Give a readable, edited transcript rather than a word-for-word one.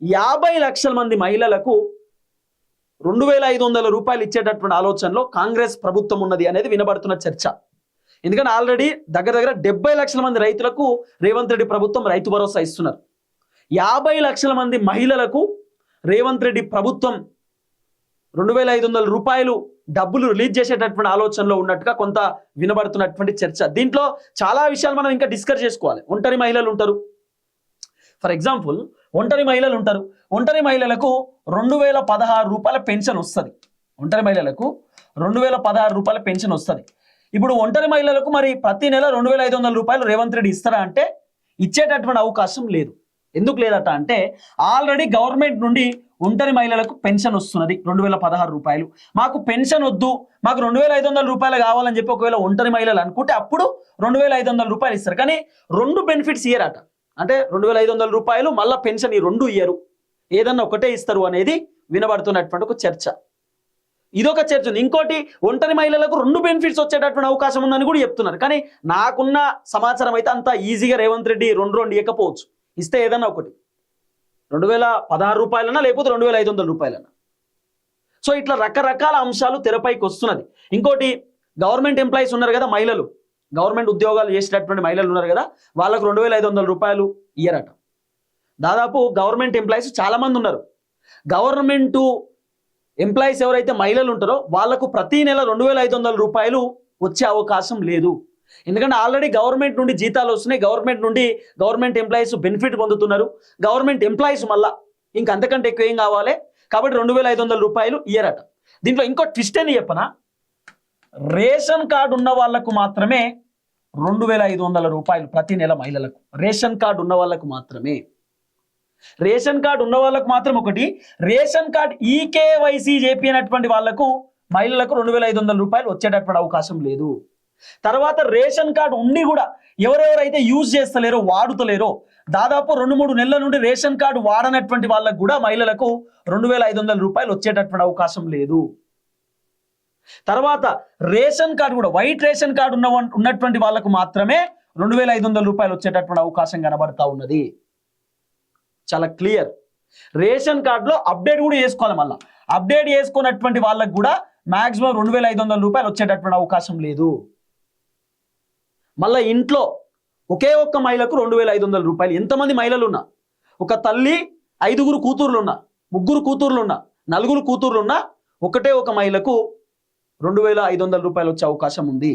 50 లక్షల మంది మహిళలకు 2500 రూపాయలు ఇచ్చేటటువంటి ఆలోచనలో కాంగ్రెస్ ప్రభుత్వం ఉన్నది అనేది వినబడుతున్న చర్చ. ఎందుకంటే ఆల్రెడీ దగ్గర 70 లక్షల మంది రైతులకు రేవంత్ రెడ్డి ప్రభుత్వం రైతు భరోసా ఇస్తున్నారు. 50 లక్షల మంది మహిళలకు రేవంత్ రెడ్డి ప్రభుత్వం 2500 రూపాయలు డబ్బులు రిలీజ్ చేసేటటువంటి ఆలోచనలో ఉన్నట్టుగా కొంత వినబడుతున్నటువంటి చర్చ. దీంట్లో చాలా విషయాలు మనం ఇంకా డిస్కస్ చేసుకోవాలి. ఒంటరి మహిళలు ఉంటారు, ఫర్ ఎగ్జాంపుల్ ఒంటరి మహిళలు ఉంటారు. ఒంటరి మహిళలకు 2016 రూపాయల పెన్షన్ వస్తుంది. ఒంటరి మహిళలకు 2016 రూపాయల పెన్షన్ వస్తుంది. ఇప్పుడు ఒంటరి మహిళలకు మరి ప్రతి నెల 2500 రూపాయలు రేవంత్ రెడ్డి ఇస్తారా అంటే ఇచ్చేటటువంటి అవకాశం లేదు. ఎందుకు లేదట అంటే ఆల్రెడీ గవర్నమెంట్ నుండి ఒంటరి మహిళలకు పెన్షన్ వస్తున్నది 2016 రూపాయలు. మాకు పెన్షన్ వద్దు, మాకు 2500 రూపాయలు కావాలని చెప్పి ఒకవేళ ఒంటరి మహిళలు అనుకుంటే అప్పుడు 2500 రూపాయలు ఇస్తారు. కానీ రెండు బెనిఫిట్స్ ఇయ్యరట. అంటే 2500 రూపాయలు మళ్ళీ పెన్షన్ ఈ రెండు ఇయ్యరు, ఏదన్నా ఒకటే ఇస్తారు అనేది వినబడుతున్నటువంటి ఒక చర్చ. ఇదొక చర్చ. ఇంకోటి ఒంటరి మహిళలకు రెండు బెనిఫిట్స్ వచ్చేటటువంటి అవకాశం ఉందని కూడా చెప్తున్నారు. కానీ నాకున్న సమాచారం అయితే అంత ఈజీగా రేవంత్ రెడ్డి రెండు ఇవ్వకపోవచ్చు. ఇస్తే ఏదన్నా ఒకటి 2016 రూపాయలన్నా లేకపోతే 2500 రూపాయలన్నా. సో ఇట్లా రకరకాల అంశాలు తెరపైకి వస్తున్నది. ఇంకోటి గవర్నమెంట్ ఎంప్లాయీస్ ఉన్నారు కదా, మహిళలు గవర్నమెంట్ ఉద్యోగాలు చేసేటటువంటి మహిళలు ఉన్నారు కదా, వాళ్ళకు 2500 రూపాయలు ఇయ్యరట. దాదాపు గవర్నమెంట్ ఎంప్లాయీస్ చాలా మంది ఉన్నారు. గవర్నమెంట్ ఎంప్లాయీస్ ఎవరైతే మహిళలు ఉంటారో వాళ్ళకు ప్రతి నెల 2500 రూపాయలు వచ్చే అవకాశం లేదు. ఎందుకంటే ఆల్రెడీ గవర్నమెంట్ నుండి జీతాలు వస్తున్నాయి, గవర్నమెంట్ నుండి గవర్నమెంట్ ఎంప్లాయీస్ బెనిఫిట్ పొందుతున్నారు. గవర్నమెంట్ ఎంప్లాయీస్ మళ్ళా ఇంకా అంతకంటే ఎక్కువ ఏం కావాలి కాబట్టి 2500 రూపాయలు ఇయ్యరట. దీంట్లో ఇంకో ట్విస్ట్ అని చెప్పనా, రేషన్ కార్డు ఉన్న వాళ్ళకు మాత్రమే 2500 రూపాయలు ప్రతి నెల మహిళలకు. రేషన్ కార్డు ఉన్న వాళ్ళకు మాత్రమే. రేషన్ కార్డు ఉన్న వాళ్ళకు మాత్రం ఒకటి, రేషన్ కార్డు ఈకేవైసీ చేపినటువంటి వాళ్లకు మహిళలకు 2500 రూపాయలు వచ్చేటటువంటి అవకాశం లేదు. తర్వాత రేషన్ కార్డు ఉండి కూడా ఎవరెవరైతే యూజ్ చేస్తలేరో వాడుతలేరో దాదాపు 2-3 నెలల నుండి రేషన్ కార్డు వాడనటువంటి వాళ్ళకు కూడా మహిళలకు 2500 రూపాయలు వచ్చేటటువంటి అవకాశం లేదు. తర్వాత రేషన్ కార్డు కూడా వైట్ రేషన్ కార్డు ఉన్నటువంటి వాళ్ళకు మాత్రమే 2500 రూపాయలు వచ్చేటటువంటి అవకాశం కనబడతా ఉన్నది. చాలా క్లియర్. రేషన్ కార్డులో అప్డేట్ కూడా చేసుకోవాలి. మళ్ళీ అప్డేట్ చేసుకున్నటువంటి వాళ్ళకు కూడా మాక్సిమం 2500 రూపాయలు వచ్చేటటువంటి అవకాశం లేదు. మళ్ళీ ఇంట్లో ఒకే ఒక్క మహిళకు 2500 రూపాయలు. ఎంతమంది మహిళలు ఉన్నా, ఒక తల్లి 5 కూతుర్లున్నా, 3 కూతుర్లున్నా, 4 కూతుర్లున్నా ఒకటే ఒక మహిళకు 2500 రూపాయలు వచ్చే అవకాశం ఉంది.